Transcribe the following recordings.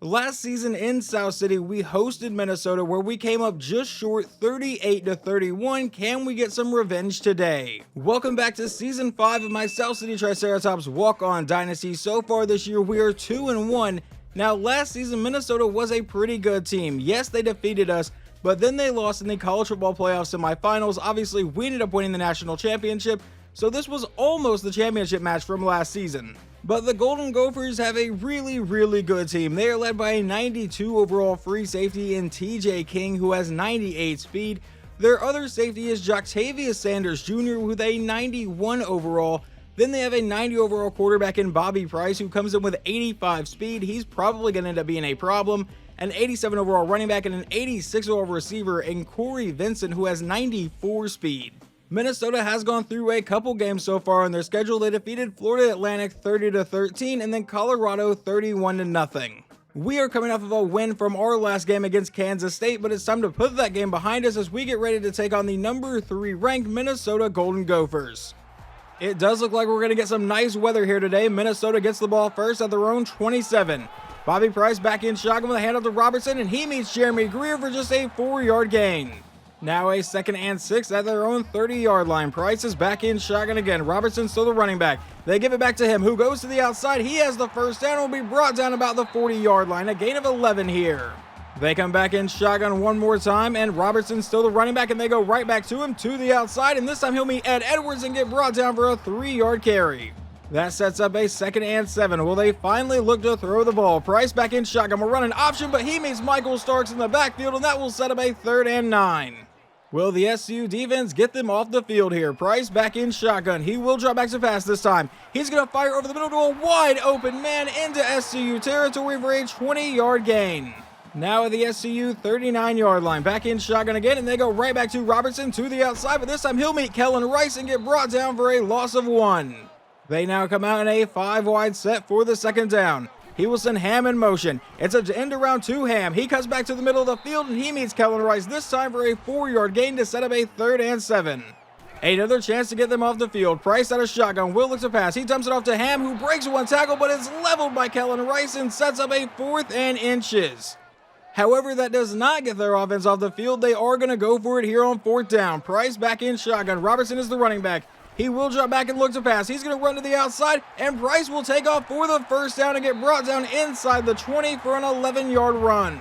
Last season in South City, we hosted Minnesota where we came up just short 38-31. Can we get some revenge today? Welcome back to Season 5 of my South City Triceratops Walk-On Dynasty. So far this year, we are 2-1. Now, last season, Minnesota was a pretty good team. Yes, they defeated us, but then they lost in the college football playoff semifinals. Obviously, we ended up winning the national championship, so this was almost the championship match from last season. But the Golden Gophers have a really good team. They are led by a 92 overall free safety in TJ King, who has 98 speed. Their other safety is Joctavius Sanders Jr. with a 91 overall. Then they have a 90 overall quarterback in Bobby Price, who comes in with 85 speed. He's probably going to end up being a problem. An 87 overall running back and an 86 overall receiver in Corey Vincent, who has 94 speed. Minnesota has gone through a couple games so far on their schedule. They defeated Florida Atlantic 30-13 and then Colorado 31-0. We are coming off of a win from our last game against Kansas State, but it's time to put that game behind us as we get ready to take on the number 3 ranked Minnesota Golden Gophers. It does look like we're going to get some nice weather here today. Minnesota gets the ball first at their own 27. Bobby Price back in shotgun with a handoff to Robertson, and he meets Jeremy Greer for just a 4-yard gain. Now a 2nd and 6 at their own 30-yard line. Price is back in shotgun again. Robertson's still the running back. They give it back to him, who goes to the outside. He has the first down and will be brought down about the 40-yard line. A gain of 11 here. They come back in shotgun one more time, and Robertson's still the running back, and they go right back to him to the outside, and this time he'll meet Ed Edwards and get brought down for a 3-yard carry. That sets up a 2nd and 7. Will they finally look to throw the ball? Price back in shotgun. We'll run an option, but he meets Michael Starks in the backfield, and that will set up a 3rd and 9. Will the SCU defense get them off the field here? Price back in shotgun. He will drop back to pass this time. He's going to fire over the middle to a wide open man into SCU territory for a 20-yard gain. Now at the SCU 39-yard line. Back in shotgun again, and they go right back to Robertson to the outside, but this time he'll meet Kellen Rice and get brought down for a loss of 1. They now come out in a 5-wide set for the 2nd down. He will send Ham in motion. It's an end around to Ham. He comes back to the middle of the field, and he meets Kellen Rice this time for a 4-yard gain to set up a 3rd and 7. Another chance to get them off the field. Price out of shotgun. Will looks to pass. He dumps it off to Ham, who breaks one tackle, but it's leveled by Kellen Rice and sets up a 4th and inches. However, that does not get their offense off the field. They are going to go for it here on 4th down. Price back in shotgun. Robertson is the running back. He will drop back and look to pass. He's going to run to the outside, and Price will take off for the 1st down and get brought down inside the 20 for an 11-yard run.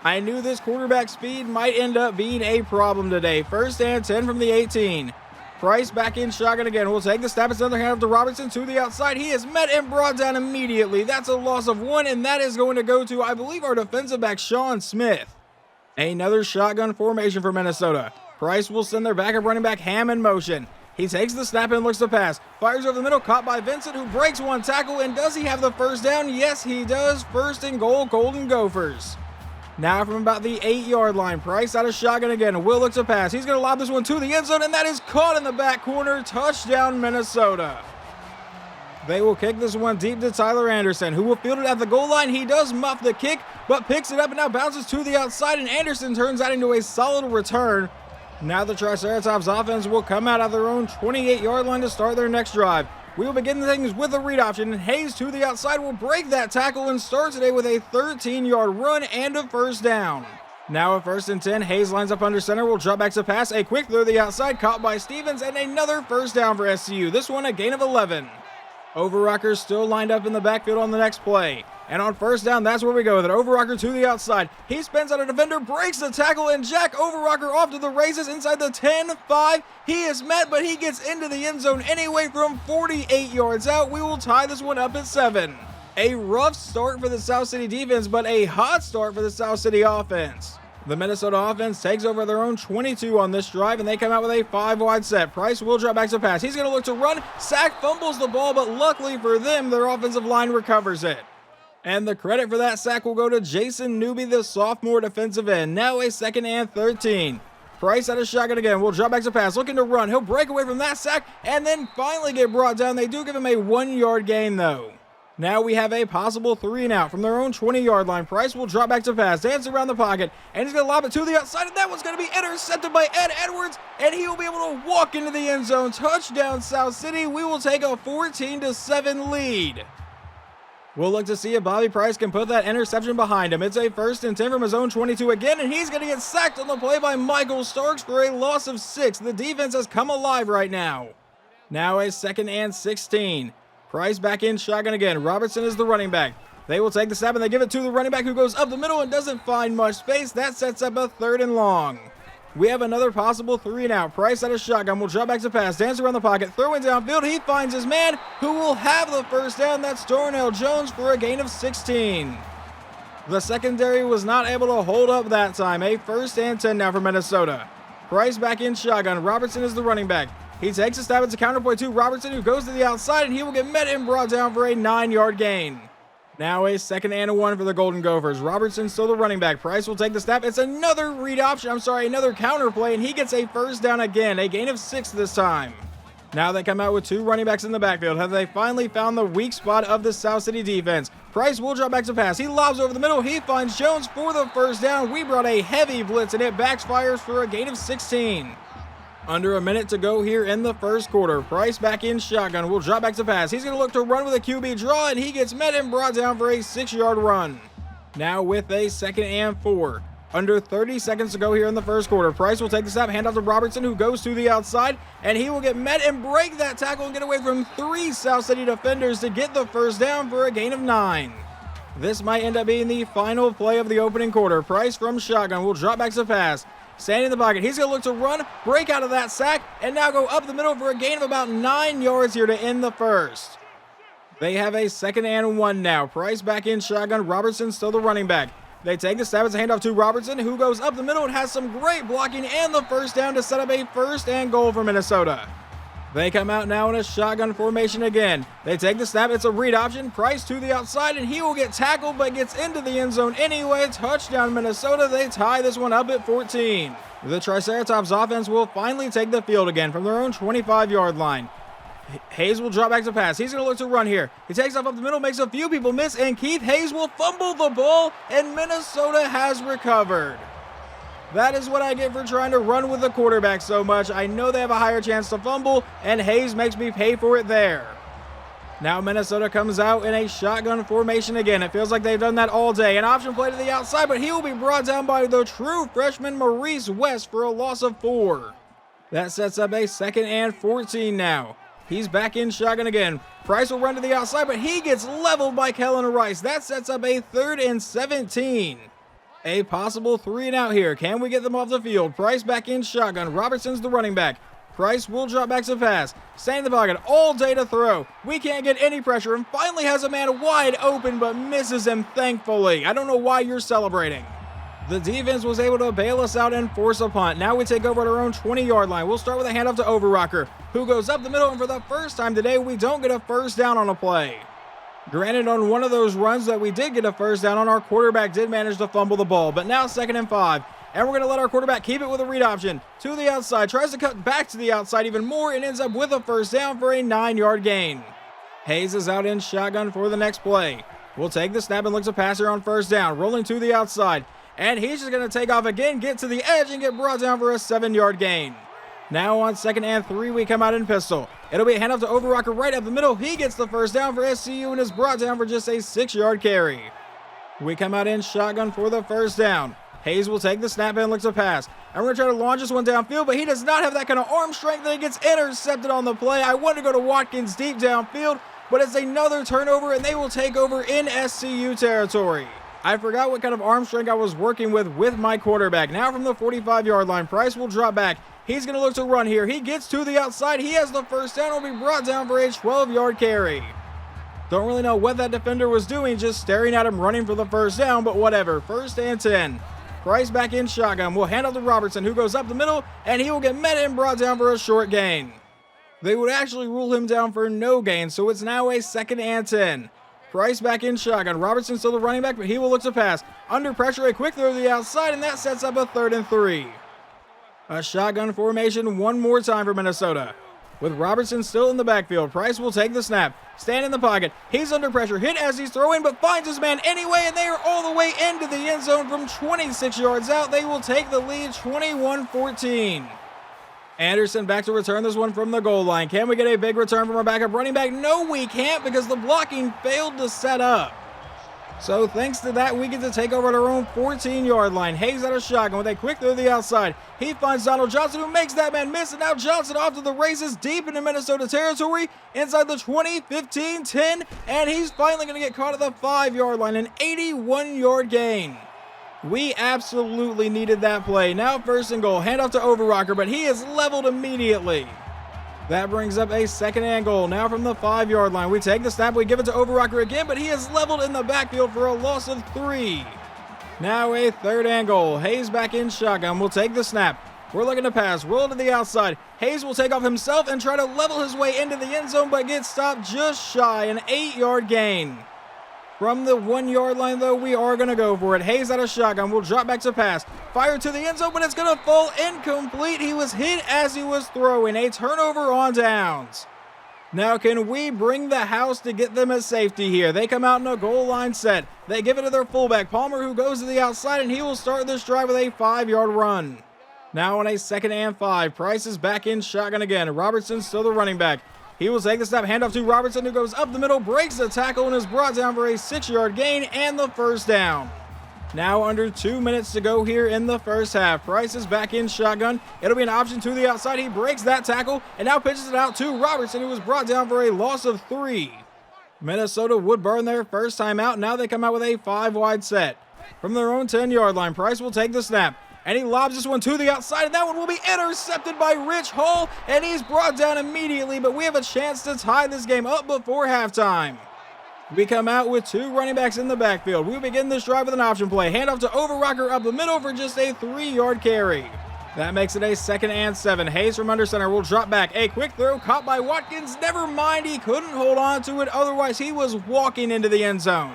I knew this quarterback speed might end up being a problem today. 1st and 10 from the 18. Price back in shotgun again. Will take the snap. It's another handoff to Robertson to the outside. He is met and brought down immediately. That's a loss of 1, and that is going to go to, I believe, our defensive back, Sean Smith. Another shotgun formation for Minnesota. Price will send their backup running back, Ham, in motion. He takes the snap and looks to pass. Fires over the middle, caught by Vincent, who breaks one tackle. And does he have the 1st down? Yes, he does. 1st and goal, Golden Gophers. Now from about the 8-yard line, Price out of shotgun again. Will looks to pass. He's going to lob this one to the end zone, and that is caught in the back corner. Touchdown, Minnesota. They will kick this one deep to Tyler Anderson, who will field it at the goal line. He does muff the kick, but picks it up and now bounces to the outside, and Anderson turns that into a solid return. Now the Triceratops offense will come out of their own 28-yard line to start their next drive. We will begin things with a read option, and Hayes to the outside will break that tackle and start today with a 13-yard run and a 1st down. Now at 1st and 10, Hayes lines up under center, will drop back to pass, a quick throw to the outside, caught by Stevens, and another 1st down for SCU. This one a gain of 11. Overrocker still lined up in the backfield on the next play. And on 1st down, that's where we go with it. Overrocker to the outside. He spins out a defender, breaks the tackle, and Jack Overrocker off to the races inside the 10-5. He is met, but he gets into the end zone anyway from 48 yards out. We will tie this one up at 7. A rough start for the South City defense, but a hot start for the South City offense. The Minnesota offense takes over their own 22 on this drive, and they come out with a 5-wide set. Price will drop back to pass. He's going to look to run. Sack fumbles the ball, but luckily for them, their offensive line recovers it. And the credit for that sack will go to Jason Newby, the sophomore defensive end. Now a 2nd and 13. Price out of shotgun again. Will drop back to pass. Looking to run. He'll break away from that sack and then finally get brought down. They do give him a 1-yard gain, though. Now we have a possible 3-and-out from their own 20-yard line. Price will drop back to pass, dance around the pocket, and he's going to lob it to the outside, and that one's going to be intercepted by Ed Edwards, and he will be able to walk into the end zone. Touchdown, South City. We will take a 14-7 lead. We'll look to see if Bobby Price can put that interception behind him. It's a 1st and 10 from his own 22 again, and he's going to get sacked on the play by Michael Starks for a loss of 6. The defense has come alive right now. Now a 2nd and 16. Price back in shotgun again. Robertson is the running back. They will take the snap and they give it to the running back who goes up the middle and doesn't find much space. That sets up a 3rd and long. We have another possible 3 and out. Price out of shotgun will drop back to pass, dance around the pocket, throwing downfield. He finds his man who will have the 1st down. That's Darnell Jones for a gain of 16. The secondary was not able to hold up that time. A 1st and 10 now for Minnesota. Price back in shotgun. Robertson is the running back. He takes a stab at the counterpoint to Robertson, who goes to the outside, and he will get met and brought down for a 9-yard gain. Now a 2nd and 1 for the Golden Gophers. Robertson still the running back. Price will take the snap. It's another read option. Another counter play, and he gets a 1st down again. A gain of 6 this time. Now they come out with 2 running backs in the backfield. Have they finally found the weak spot of the South City defense? Price will drop back to pass. He lobs over the middle. He finds Jones for the 1st down. We brought a heavy blitz, and it backfires for a gain of 16. Under a minute to go here in the 1st quarter. Price back in shotgun. Will drop back to pass. He's going to look to run with a QB draw, and he gets met and brought down for a 6-yard run. Now with a 2nd and 4. Under 30 seconds to go here in the 1st quarter. Price will take the snap, hand off to Robertson, who goes to the outside, and he will get met and break that tackle and get away from 3 South City defenders to get the 1st down for a gain of 9. This might end up being the final play of the opening quarter. Price from shotgun will drop back to pass. Standing in the pocket, he's going to look to run, break out of that sack, and now go up the middle for a gain of about 9 yards here to end the 1st. They have a 2nd and 1 now. Price back in shotgun. Robertson still the running back. They take the snap as a handoff to Robertson, who goes up the middle and has some great blocking and the 1st down to set up a 1st and goal for Minnesota. They come out now in a shotgun formation again. They take the snap. It's a read option. Price to the outside, and he will get tackled, but gets into the end zone anyway. Touchdown, Minnesota. They tie this one up at 14. The Triceratops offense will finally take the field again from their own 25-yard line. Hayes will drop back to pass. He's going to look to run here. He takes off up the middle, makes a few people miss, and Keith Hayes will fumble the ball, and Minnesota has recovered. That is what I get for trying to run with the quarterback so much. I know they have a higher chance to fumble, and Hayes makes me pay for it there. Now Minnesota comes out in a shotgun formation again. It feels like they've done that all day. An option play to the outside, but he will be brought down by the true freshman Maurice West for a loss of 4. That sets up a 2nd and 14 now. He's back in shotgun again. Price will run to the outside, but he gets leveled by Kellen Rice. That sets up a 3rd and 17. A possible 3 and out here. Can we get them off the field? Price back in shotgun. Robertson's the running back. Price will drop back to pass. Stay in the pocket all day to throw. We can't get any pressure, and finally has a man wide open but misses him, thankfully. I don't know why you're celebrating. The defense was able to bail us out and force a punt. Now we take over at our own 20-yard line. We'll start with a handoff to Overrocker, who goes up the middle, and for the first time today, we don't get a 1st down on a play. Granted, on one of those runs that we did get a 1st down on, our quarterback did manage to fumble the ball, but now 2nd and 5. And we're going to let our quarterback keep it with a read option. To the outside, tries to cut back to the outside even more, and ends up with a 1st down for a 9-yard gain. Hayes is out in shotgun for the next play. We'll take the snap and look to pass here on 1st down, rolling to the outside. And he's just going to take off again, get to the edge, and get brought down for a 7-yard gain. Now on 2nd and 3, we come out in pistol. It'll be a handoff to Overrocker right up the middle. He gets the 1st down for SCU and is brought down for just a 6-yard carry. We come out in shotgun for the 1st down. Hayes will take the snap and look to pass. And we're going to try to launch this one downfield, but he does not have that kind of arm strength, and he gets intercepted on the play. I want to go to Watkins deep downfield, but it's another turnover, and they will take over in SCU territory. I forgot what kind of arm strength I was working with my quarterback. Now from the 45-yard line, Price will drop back. He's going to look to run here. He gets to the outside. He has the 1st down. Will be brought down for a 12-yard carry. Don't really know what that defender was doing, just staring at him running for the 1st down, but whatever. 1st and 10. Price back in shotgun. We'll hand off to Robertson, who goes up the middle, and he will get met and brought down for a short gain. They would actually rule him down for no gain, so it's now a 2nd and 10. Price back in shotgun. Robertson still the running back, but he will look to pass. Under pressure, a quick throw to the outside, and that sets up a 3rd and 3. A shotgun formation one more time for Minnesota. With Robertson still in the backfield, Price will take the snap. Stand in the pocket. He's under pressure. Hit as he's throwing, but finds his man anyway, and they are all the way into the end zone from 26 yards out. They will take the lead 21-14. Anderson back to return this one from the goal line. Can we get a big return from our backup running back? No, we can't, because the blocking failed to set up. So thanks to that, we get to take over at our own 14-yard line. Hayes out of shotgun with a quick throw to the outside. He finds Donald Johnson, who makes that man miss, and now Johnson off to the races deep into Minnesota territory, inside the 20, 15, 10, and he's finally going to get caught at the 5-yard line, an 81-yard gain. We absolutely needed that play. Now 1st and goal, handoff to Overrocker, but he is leveled immediately. That brings up a 2nd and goal, now from the 5-yard line. We take the snap, we give it to Overrocker again, but he is leveled in the backfield for a loss of 3. Now a 3rd and goal. Hayes back in shotgun, will take the snap. We're looking to pass, roll to the outside. Hayes will take off himself and try to level his way into the end zone, but gets stopped just shy, an 8-yard gain. From the 1-yard line, though, we are going to go for it. Hayes out of shotgun. We'll drop back to pass. Fire to the end zone, but it's going to fall incomplete. He was hit as he was throwing. A turnover on downs. Now, can we bring the house to get them a safety here? They come out in a goal line set. They give it to their fullback, Palmer, who goes to the outside, and he will start this drive with a 5-yard run. Now on a 2nd and 5. Price is back in shotgun again. Robertson still the running back. He will take the snap, handoff to Robertson, who goes up the middle, breaks the tackle, and is brought down for a 6-yard gain and the 1st down. Now under 2 minutes to go here in the 1st half. Price is back in shotgun. It'll be an option to the outside. He breaks that tackle and now pitches it out to Robertson, who was brought down for a loss of 3. Minnesota would burn their first time out. Now they come out with a 5-wide set. From their own 10-yard line, Price will take the snap. And he lobs this one to the outside, and that one will be intercepted by Rich Hall, and he's brought down immediately, but we have a chance to tie this game up before halftime. We come out with 2 running backs in the backfield. We begin this drive with an option play. Handoff to Overrocker up the middle for just a 3-yard carry. That makes it a 2nd and 7. Hayes from under center will drop back. A quick throw caught by Watkins. Never mind, he couldn't hold on to it, otherwise he was walking into the end zone.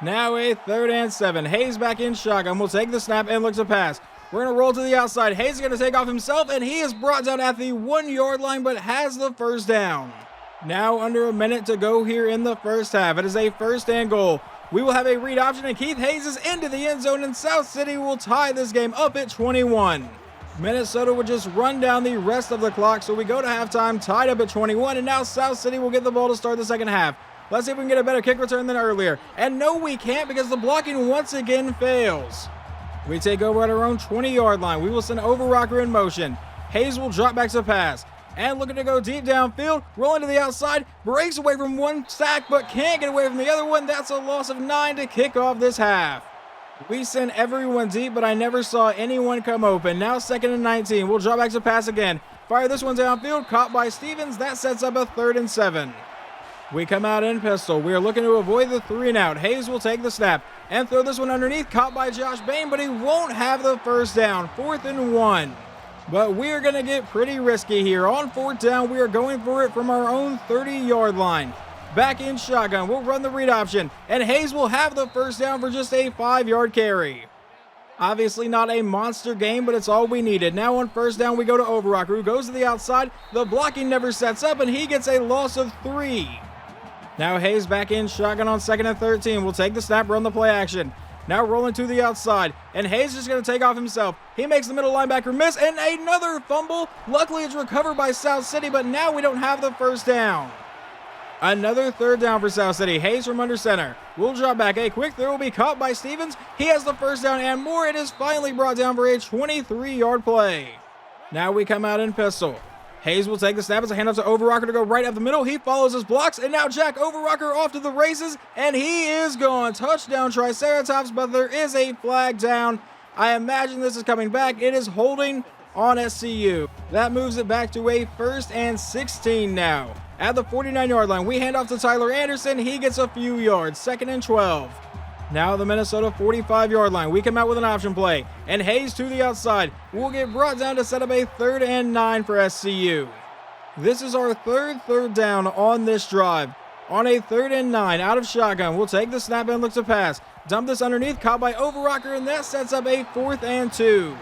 Now a 3rd and 7. Hayes back in shotgun. Will take the snap and look to pass. We're going to roll to the outside. Hayes is going to take off himself, and he is brought down at the 1-yard line, but has the 1st down. Now under a minute to go here in the 1st half. It is a 1st and goal. We will have a read option, and Keith Hayes is into the end zone, and South City will tie this game up at 21. Minnesota would just run down the rest of the clock, so we go to halftime tied up at 21, and now South City will get the ball to start the 2nd half. Let's see if we can get a better kick return than earlier. And no, we can't, because the blocking once again fails. We take over at our own 20-yard line. We will send Overrocker in motion. Hayes will drop back to pass. And looking to go deep downfield, rolling to the outside, breaks away from one sack, but can't get away from the other one. That's a loss of 9 to kick off this half. We sent everyone deep, but I never saw anyone come open. Now 2nd and 19. We'll drop back to pass again. Fire this one downfield, caught by Stevens. That sets up a 3rd and 7. We come out in pistol. We are looking to avoid the 3-and-out. Hayes will take the snap and throw this one underneath, caught by Josh Bain, but he won't have the 1st down. 4th and 1. But we are going to get pretty risky here. On 4th down, we are going for it from our own 30-yard line. Back in shotgun. We'll run the read option, and Hayes will have the 1st down for just a 5-yard carry. Obviously not a monster game, but it's all we needed. Now on 1st down, we go to Overrocker, who goes to the outside. The blocking never sets up, and he gets a loss of 3. Now Hayes back in shotgun on 2nd and 13. We'll take the snap, run the play action. Now rolling to the outside, and Hayes is going to take off himself. He makes the middle linebacker miss, and another fumble. Luckily, it's recovered by South City, but now we don't have the 1st down. Another 3rd down for South City. Hayes from under center. We'll drop back. A quick throw will be caught by Stevens. He has the 1st down and more. It is finally brought down for a 23-yard play. Now we come out in pistol. Hayes will take the snap as a handoff to Overrocker to go right up the middle. He follows his blocks, and now Jack Overrocker off to the races, and he is gone. Touchdown Triceratops, but there is a flag down. I imagine this is coming back. It is holding on SCU. That moves it back to a 1st and 16 now. At the 49-yard line, we hand off to Tyler Anderson. He gets a few yards. 2nd and 12. Now the Minnesota 45-yard line. We come out with an option play, and Hayes to the outside will get brought down to set up a 3rd and 9 for SCU. This is our 3rd down on this drive. On a 3rd and 9 out of shotgun, we'll take the snap and look to pass. Dump this underneath, caught by Overrocker, and that sets up a 4th and 2,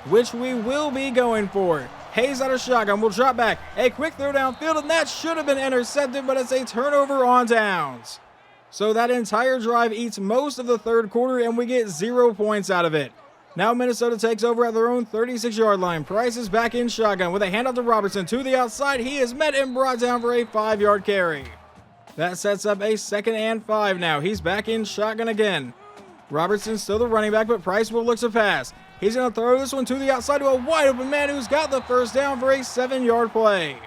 which we will be going for. Hayes out of shotgun will drop back. A quick throw downfield, and that should have been intercepted, but it's a turnover on downs. So that entire drive eats most of the 3rd quarter, and we get 0 points out of it. Now Minnesota takes over at their own 36-yard line. Price is back in shotgun with a handoff to Robertson to the outside. He is met and brought down for a 5-yard carry. That sets up a 2nd and 5 now. He's back in shotgun again. Robertson's still the running back, but Price will look to pass. He's going to throw this one to the outside to a wide open man who's got the first down for a 7-yard play.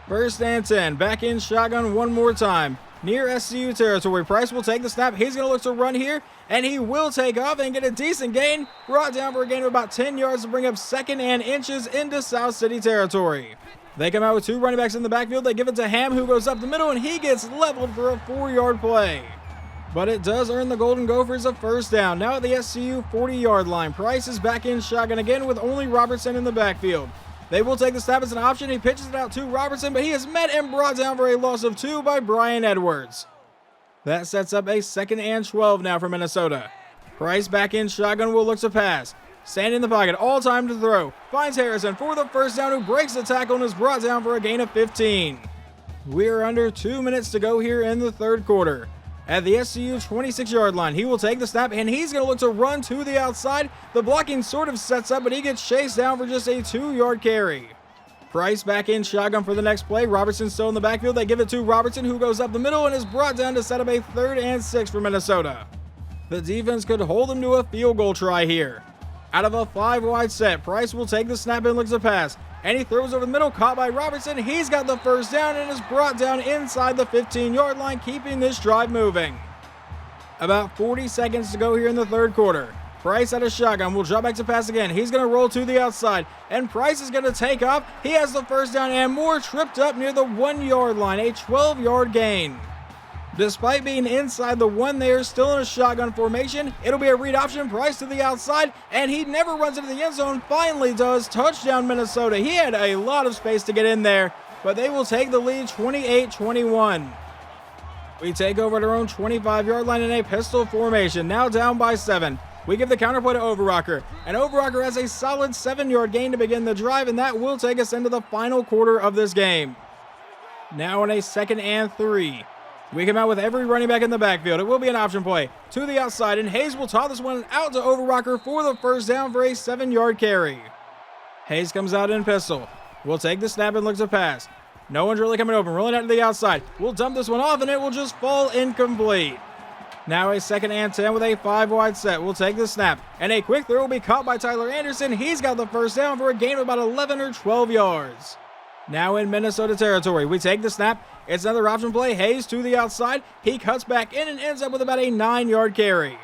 1st and 10. Back in shotgun one more time. Near SCU territory. Price will take the snap. He's going to look to run here, and he will take off and get a decent gain. Brought down for a gain of about 10 yards to bring up 2nd and inches into South City territory. They come out with 2 running backs in the backfield. They give it to Ham, who goes up the middle, and he gets leveled for a 4-yard play. But it does earn the Golden Gophers a first down. Now at the SCU 40-yard line. Price is back in shotgun again with only Robertson in the backfield. They will take the snap as an option. He pitches it out to Robertson, but he is met and brought down for a loss of 2 by Brian Edwards. That sets up a 2nd and 12 now for Minnesota. Price back in shotgun will look to pass. Standing in the pocket, all time to throw. Finds Harrison for the first down, who breaks the tackle and is brought down for a gain of 15. We are under 2 minutes to go here in the 3rd quarter. At the SCU 26-yard line, he will take the snap, and he's going to look to run to the outside. The blocking sort of sets up, but he gets chased down for just a 2-yard carry. Price back in shotgun for the next play. Robertson still in the backfield. They give it to Robertson, who goes up the middle and is brought down to set up a 3rd and 6 for Minnesota. The defense could hold them to a field goal try here. Out of a 5-wide set, Price will take the snap and looks to pass. And he throws over the middle, caught by Robertson. He's got the first down and is brought down inside the 15-yard line, keeping this drive moving. About 40 seconds to go here in the 3rd quarter. Price out of shotgun will drop back to pass again. He's going to roll to the outside, and Price is going to take off. He has the first down, and Moore tripped up near the 1-yard line, a 12-yard gain. Despite being inside the 1, they are still in a shotgun formation. It'll be a read option. Price to the outside, and he never runs into the end zone. Finally does. Touchdown, Minnesota. He had a lot of space to get in there, but they will take the lead 28-21. We take over their own 25-yard line in a pistol formation, now down by 7. We give the counterplay to Overrocker, and Overrocker has a solid 7-yard gain to begin the drive, and that will take us into the final quarter of this game. Now in a 2nd and 3. We come out with every running back in the backfield. It will be an option play to the outside, and Hayes will toss this one out to Overrocker for the first down for a 7-yard carry. Hayes comes out in pistol. We'll take the snap and look to pass. No one's really coming open. Rolling out to the outside. We'll dump this one off, and it will just fall incomplete. Now a 2nd and 10 with a 5-wide set. We'll take the snap, and a quick throw will be caught by Tyler Anderson. He's got the first down for a gain of about 11 or 12 yards. Now in Minnesota territory, we take the snap. It's another option play. Hayes to the outside. He cuts back in and ends up with about a 9-yard carry.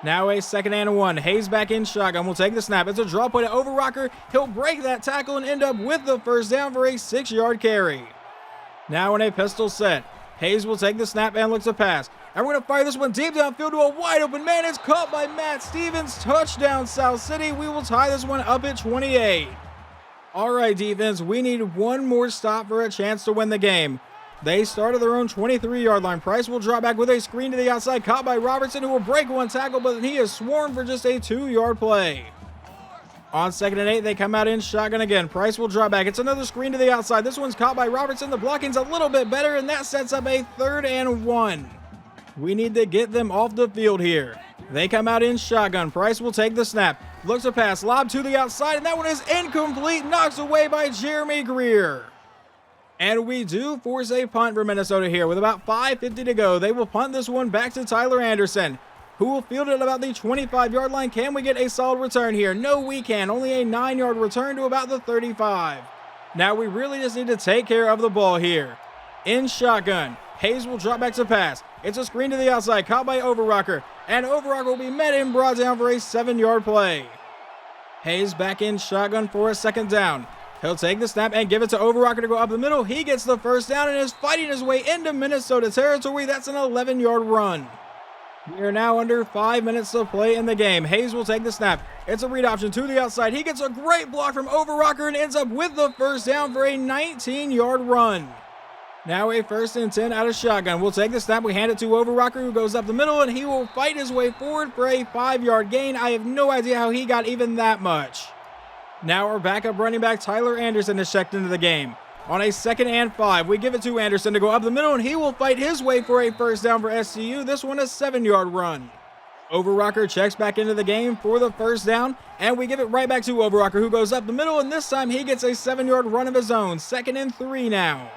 Now a 2nd and 1. Hayes back in shotgun. We'll take the snap. It's a draw play to Overrocker. He'll break that tackle and end up with the first down for a 6-yard carry. Now in a pistol set. Hayes will take the snap and look to pass. And we're going to fire this one deep downfield to a wide open man. It's caught by Matt Stevens. Touchdown, South City. We will tie this one up at 28. All right, defense, we need one more stop for a chance to win the game. They start at their own 23-yard line. Price will drop back with a screen to the outside, caught by Robertson, who will break one tackle, but he is swarmed for just a 2-yard play. On 2nd and 8, they come out in shotgun again. Price will drop back. It's another screen to the outside. This one's caught by Robertson. The blocking's a little bit better, and that sets up a 3rd and 1. We need to get them off the field here. They come out in shotgun. Price will take the snap. Looks to pass. Lob to the outside, and that one is incomplete. Knocked away by Jeremy Greer. And we do force a punt for Minnesota here. With about 5:50 to go, they will punt this one back to Tyler Anderson, who will field it at about the 25-yard line. Can we get a solid return here? No, we can. Only a 9-yard return to about the 35. Now we really just need to take care of the ball here. In shotgun, Hayes will drop back to pass. It's a screen to the outside, caught by Overrocker, and Overrocker will be met and brought down for a 7-yard play. Hayes back in shotgun for a 2nd down. He'll take the snap and give it to Overrocker to go up the middle. He gets the first down and is fighting his way into Minnesota territory. That's an 11-yard run. We are now under 5 minutes to play in the game. Hayes will take the snap. It's a read option to the outside. He gets a great block from Overrocker and ends up with the first down for a 19-yard run. Now a 1st and 10 out of shotgun. We'll take the snap. We hand it to Overrocker, who goes up the middle, and he will fight his way forward for a 5-yard gain. I have no idea how he got even that much. Now our backup running back, Tyler Anderson, is checked into the game. On a 2nd and 5, we give it to Anderson to go up the middle, and he will fight his way for a first down for SCU. This one a 7-yard run. Overrocker checks back into the game for the first down, and we give it right back to Overrocker, who goes up the middle, and this time he gets a 7-yard run of his own. 2nd and 3 now.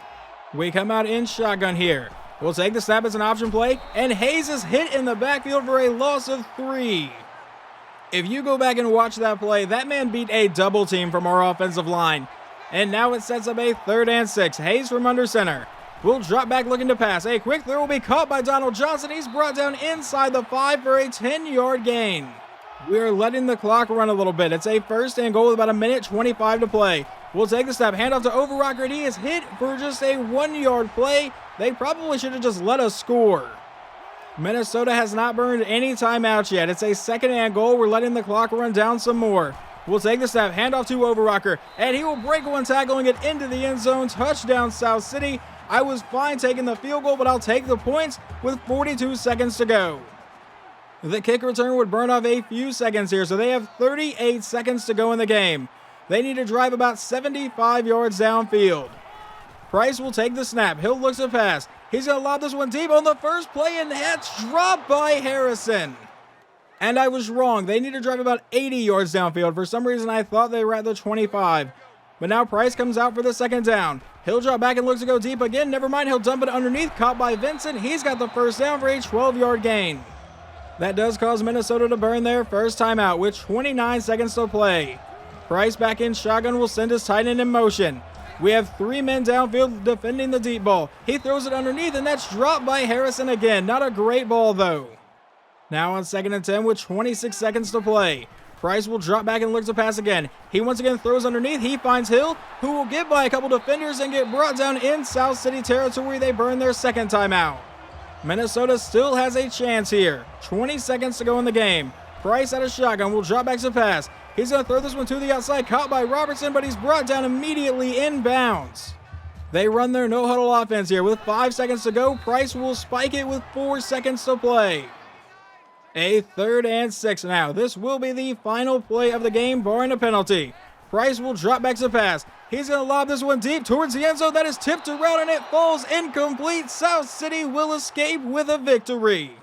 We come out in shotgun here. We'll take the snap as an option play, and Hayes is hit in the backfield for a loss of 3. If you go back and watch that play, that man beat a double team from our offensive line. And now it sets up a 3rd and 6. Hayes from under center will drop back looking to pass. A quick throw will be caught by Donald Johnson. He's brought down inside the 5 for a 10-yard gain. We're letting the clock run a little bit. It's a 1st and goal with about 1:25 to play. We'll take the snap, hand off to Overrocker, and he is hit for just a 1-yard play. They probably should have just let us score. Minnesota has not burned any timeouts yet. It's a 2nd and goal. We're letting the clock run down some more. We'll take the snap, hand off to Overrocker, and he will break one tackle and get into the end zone. Touchdown, South City. I was fine taking the field goal, but I'll take the points with 42 seconds to go. The kick return would burn off a few seconds here, so they have 38 seconds to go in the game. They need to drive about 75 yards downfield. Price will take the snap. He'll look to pass. He's going to lob this one deep on the first play, and that's dropped by Harrison. And I was wrong. They need to drive about 80 yards downfield. For some reason, I thought they were at the 25. But now Price comes out for the 2nd down. He'll drop back and looks to go deep again. Never mind, he'll dump it underneath. Caught by Vincent. He's got the 1st down for a 12-yard gain. That does cause Minnesota to burn their first timeout with 29 seconds to play. Price back in shotgun will send his tight end in motion. We have 3 men downfield defending the deep ball. He throws it underneath, and that's dropped by Harrison again. Not a great ball, though. Now on 2nd and 10 with 26 seconds to play. Price will drop back and look to pass again. He once again throws underneath. He finds Hill, who will get by a couple defenders and get brought down in South City territory. They burn their 2nd timeout. Minnesota still has a chance here. 20 seconds to go in the game. Price out of shotgun will drop back to pass. He's going to throw this one to the outside, caught by Robertson, but he's brought down immediately in bounds. They run their no-huddle offense here with 5 seconds to go. Price will spike it with 4 seconds to play. A 3rd and 6 now. This will be the final play of the game, barring a penalty. Price will drop back to pass. He's going to lob this one deep towards the end zone. That is tipped around and it falls incomplete. South City will escape with a victory.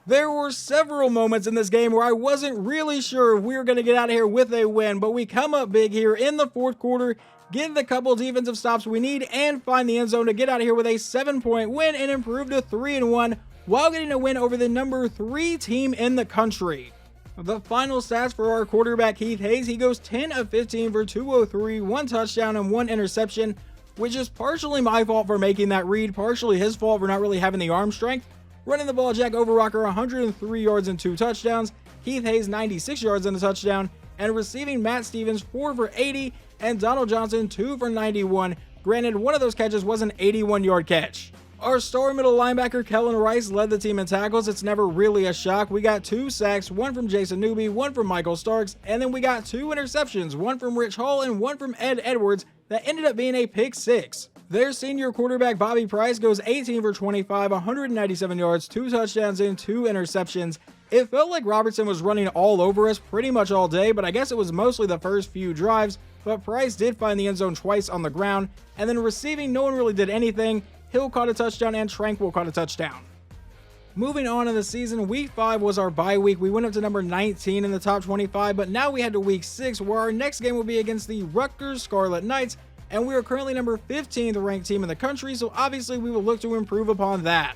There were several moments in this game where I wasn't really sure if we were going to get out of here with a win, but we come up big here in the 4th quarter, get the couple defensive stops we need, and find the end zone to get out of here with a 7-point win and improve to 3-1 while getting a win over the number 3 team in the country. The final stats for our quarterback Heath Hayes, he goes 10 of 15 for 203, 1 touchdown and 1 interception, which is partially my fault for making that read, partially his fault for not really having the arm strength. Running the ball, Jack Overrocker 103 yards and 2 touchdowns, Heath Hayes 96 yards and a touchdown, and receiving Matt Stevens 4 for 80 and Donald Johnson 2 for 91. Granted, one of those catches was an 81-yard catch. Our star middle linebacker Kellen Rice led the team in tackles. It's never really a shock. We got 2 sacks, 1 from Jason Newby, 1 from Michael Starks, and then we got 2 interceptions, 1 from Rich Hall and 1 from Ed Edwards that ended up being a pick 6. Their senior quarterback Bobby Price goes 18 for 25, 197 yards, 2 touchdowns and 2 interceptions. It felt like Robertson was running all over us pretty much all day, but I guess it was mostly the first few drives. But Price did find the end zone twice on the ground, and then receiving, no one really did anything. Hill caught a touchdown and Tranquil caught a touchdown. Moving on in the season, week 5 was our bye week. We went up to number 19 in the top 25, but now we head to week 6 where our next game will be against the Rutgers Scarlet Knights, and we are currently number 15th ranked team in the country, so obviously we will look to improve upon that.